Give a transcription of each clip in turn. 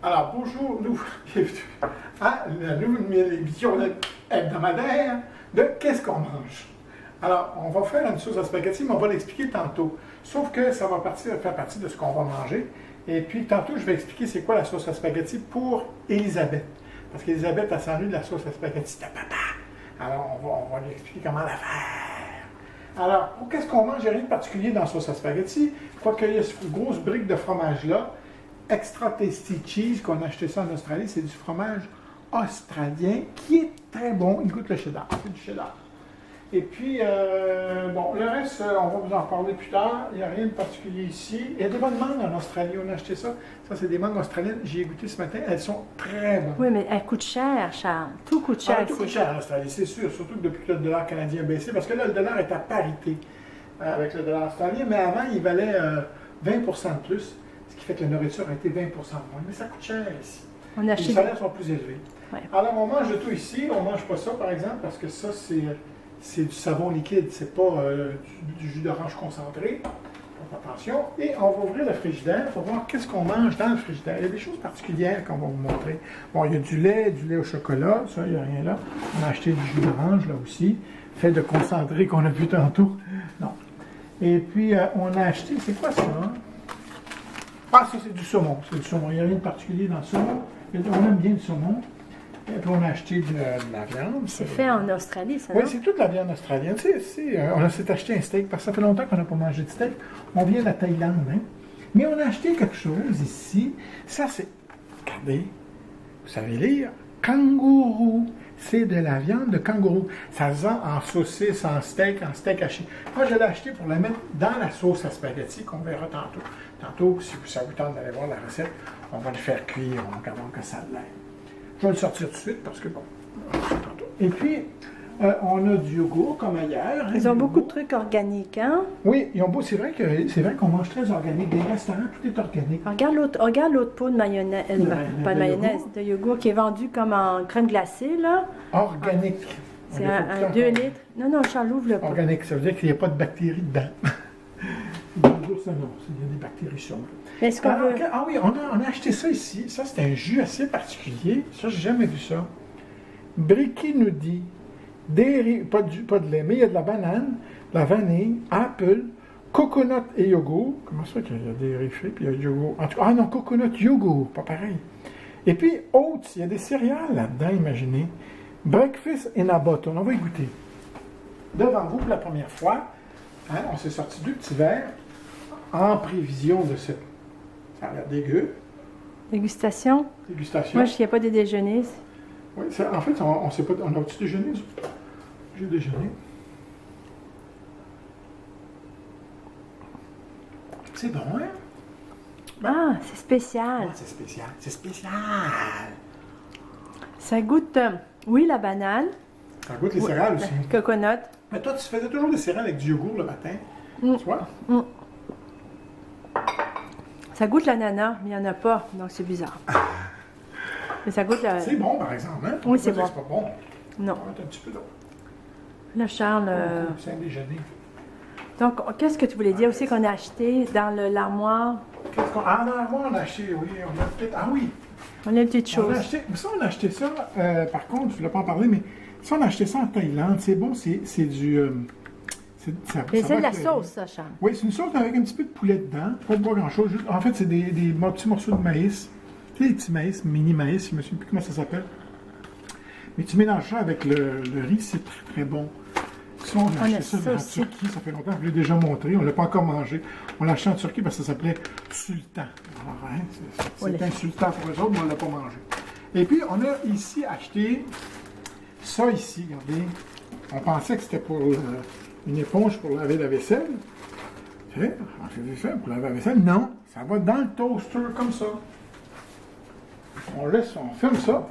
Alors, bonjour, nous, bienvenue à la nouvelle émission hebdomadaire de Qu'est-ce qu'on mange? Alors, on va faire une sauce à spaghetti, mais on va l'expliquer tantôt. Sauf que ça va faire partie de ce qu'on va manger. Et puis, tantôt, je vais expliquer c'est quoi la sauce à spaghetti pour Elisabeth. Parce qu'Elisabeth, elle s'ennuie de la sauce à spaghetti de papa. Alors, on va lui expliquer comment la faire. Alors, pour qu'est-ce qu'on mange? Il n'y a rien de particulier dans la sauce à spaghetti. Quoique, il y a cette grosse brique de fromage-là. Extra Tasty Cheese, qu'on a acheté ça en Australie, c'est du fromage australien qui est très bon. Il goûte le cheddar. C'est du cheddar. Et puis, bon, le reste, on va vous en parler plus tard. Il n'y a rien de particulier ici. Il y a des bonnes mangues en Australie. On a acheté ça. Ça, c'est des mangues australiennes. J'y ai goûté ce matin. Elles sont très bonnes. Oui, mais elles coûtent cher, Charles. Tout coûte cher. Tout coûte cher en Australie, c'est sûr. Surtout que depuis que le dollar canadien a baissé. Parce que là, le dollar est à parité avec le dollar australien. Mais avant, il valait 20 de plus. Ce qui fait que la nourriture a été 20 de moins. Mais ça coûte cher ici. Les salaires sont plus élevés. Ouais. Alors, on mange de tout ici. On ne mange pas ça, par exemple, parce que ça, c'est du savon liquide. C'est pas du jus d'orange concentré. Donc, attention. Et on va ouvrir le frigidaire pour voir qu'est-ce qu'on mange dans le frigidaire. Il y a des choses particulières qu'on va vous montrer. Bon, il y a du lait au chocolat. Ça, il n'y a rien là. On a acheté du jus d'orange, là aussi. Fait de concentré qu'on a vu tantôt. Non. Et puis, on a acheté, c'est quoi ça? Ah, ça, c'est du saumon. C'est du saumon. Il n'y a rien de particulier dans le saumon. On aime bien le saumon. Et puis, on a acheté de la viande. C'est fait en Australie, ça, oui, c'est toute la viande australienne. On s'est acheté un steak, parce que ça fait longtemps qu'on n'a pas mangé de steak. On vient de la Thaïlande, hein. Mais on a acheté quelque chose ici. Ça, c'est... Regardez. Vous savez lire? Kangourou. C'est de la viande de kangourou. Ça se vend en saucisse, en steak haché. Moi, je l'ai acheté pour la mettre dans la sauce à spaghetti qu'on verra tantôt. Tantôt, si ça vous tente d'aller voir la recette, on va le faire cuire, on va voir que ça a l'air. Je vais le sortir tout de suite parce que bon, tantôt. Et puis, on a du yogourt comme ailleurs. Ils ont beaucoup de trucs organiques, hein? Oui, c'est vrai qu'on mange très organique. Des restaurants, tout est organique. Regarde l'autre pot de mayonnaise, pas de mayonnaise, de yogourt qui est vendu comme en crème glacée, là. Organique. C'est un 2 litres. Non, Charles, ouvre le pot. Organique, ça veut dire qu'il n'y a pas de bactéries dedans. Ça, non, il y a des bactéries sur moi. Est-ce qu'on veut... Ah oui, on a acheté ça ici. Ça, c'est un jus assez particulier. Ça, j'ai jamais vu ça. Bricky nous dit, pas de lait, mais il y a de la banane, de la vanille, apple, coconut et yogourt. Comment ça fait qu'il y a des riz frais, puis il y a du yogourt? En tout cas, non, coconut yogourt, pas pareil. Et puis, oats, il y a des céréales là-dedans, imaginez. Breakfast in a bottle. On va y goûter. Devant vous, pour la première fois, hein, on s'est sorti 2 petits verres en prévision de ce... Ça a l'air dégueu. Dégustation. Moi, je n'y a pas de déjeuner. Oui, en fait, on sait pas... On a-tu déjeuné? J'ai déjeuné. C'est bon, hein? Ah, c'est spécial. Ah, c'est spécial. C'est spécial. Ça goûte, oui, la banane. Ça goûte les céréales aussi. Coconut. Mais toi, tu faisais toujours des céréales avec du yogourt le matin. Tu vois? Ça goûte l'ananas, mais il n'y en a pas, donc c'est bizarre. Mais ça goûte la... C'est bon, par exemple, hein? Oui, c'est bon. C'est pas bon. Non. On va mettre un petit peu d'eau. Là, Charles... C'est un déjeuner. Donc, qu'est-ce que tu voulais dire aussi qu'on a acheté dans l'armoire? Ah, dans l'armoire, on a acheté, oui. On a peut-être... Ah oui! On a une petite chose. On a acheté ça, par contre, je ne voulais pas en parler, mais ça, on a acheté ça en Thaïlande. C'est bon, c'est du... Mais c'est de la sauce, ça, Charles. Oui, c'est une sauce avec un petit peu de poulet dedans. Pas grand-chose. En fait, c'est des petits morceaux de maïs. Tu sais, les petits maïs, mini-maïs, je ne me souviens plus comment ça s'appelle. Mais tu mélanges ça avec le riz, c'est très, très bon. Ça, on a acheté ça en Turquie, ça fait longtemps, je l'ai déjà montré, on ne l'a pas encore mangé. On l'a acheté en Turquie parce que ça s'appelait sultan. Alors, hein, c'est un sultan pour eux autres, mais on ne l'a pas mangé. Et puis, on a ici acheté ça ici, regardez. On pensait que c'était pour une éponge pour laver la vaisselle. C'est ça, pour laver la vaisselle. Non, ça va dans le toaster comme ça. On ferme ça.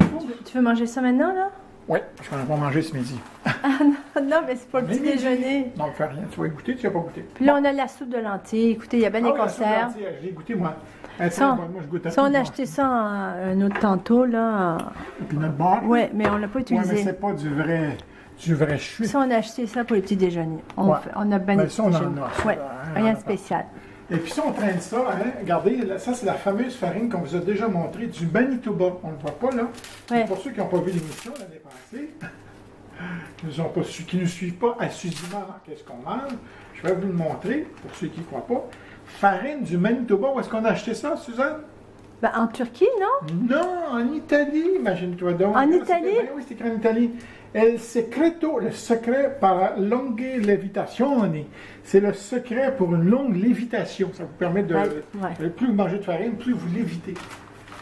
Tu veux manger ça maintenant, là? Oui, parce qu'on n'a pas mangé ce midi. Non, mais c'est pour le petit déjeuner. Non, fais rien. Tu vas goûter, tu n'as pas goûté. Puis là, on a la soupe de lentilles. Écoutez, il y a bien des conserves. Je l'ai goûté, moi. Ça, on a acheté ça un autre tantôt, là. Et puis notre bar. Oui, mais on ne l'a pas utilisé. Oui, mais c'est pas du vrai chou. Ça, on a acheté ça pour le petit déjeuner. On a bien des petits déjeuners. Oui, rien de spécial. Et puis si on traîne ça, hein, regardez, là, ça c'est la fameuse farine qu'on vous a déjà montrée du Manitoba. On ne le voit pas là. Ouais. Pour ceux qui n'ont pas vu l'émission l'année passée, qui ne suivent pas assidûment dans qu'est-ce qu'on mange, je vais vous le montrer, pour ceux qui ne croient pas. Farine du Manitoba, où est-ce qu'on a acheté ça, Suzanne? Ben, en Turquie, non? Non, en Italie, imagine-toi donc. En Italie? Oui, c'est écrit en Italie. El secreto, le secret par longue levitazione. C'est le secret pour une longue lévitation. Ça vous permet de... Ouais. Plus vous mangez de farine, plus vous lévitez.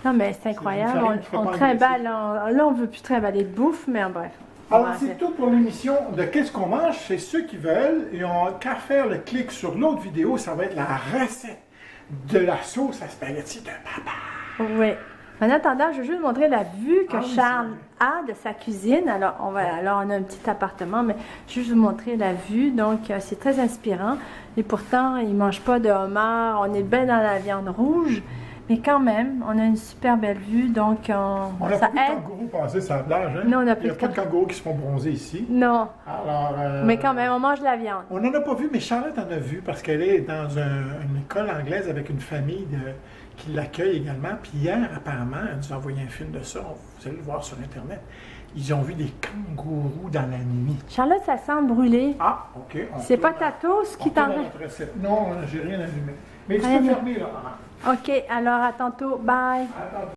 Non, mais c'est incroyable. farine qui fait On pas trimballe. Là, on ne veut plus trimballer de bouffe, mais bref. Alors, c'est tout pour l'émission de Qu'est-ce qu'on mange. C'est ceux qui veulent. Et on n'a qu'à faire le clic sur l'autre vidéo. Ça va être la recette de la sauce à spaghetti de papa. Oui. En attendant, je veux juste montrer la vue que oui, Charles a de sa cuisine. Alors, on a un petit appartement, mais je veux juste vous montrer la vue. Donc, c'est très inspirant. Et pourtant, il ne mange pas de homard. On est bien dans la viande rouge. Mais quand même, on a une super belle vue. Donc, on n'a ça pas vu de kangourous passer sur la plage. Hein? Non, on n'a Il n'y a pas de kangourous qui se font bronzer ici. Non. Alors, Mais quand même, on mange de la viande. On n'en a pas vu, mais Charlotte en a vu parce qu'elle est dans une école anglaise avec une famille qui l'accueille également. Puis hier, apparemment, elle nous a envoyé un film de ça. Vous allez le voir sur Internet. Ils ont vu des kangourous dans la nuit. Charlotte, ça sent brûler. Ah, OK. C'est pas ta toast qui t'en a. Non, j'ai rien allumé. Mais tu peux fermer, là. OK, alors à tantôt. Bye. Attends.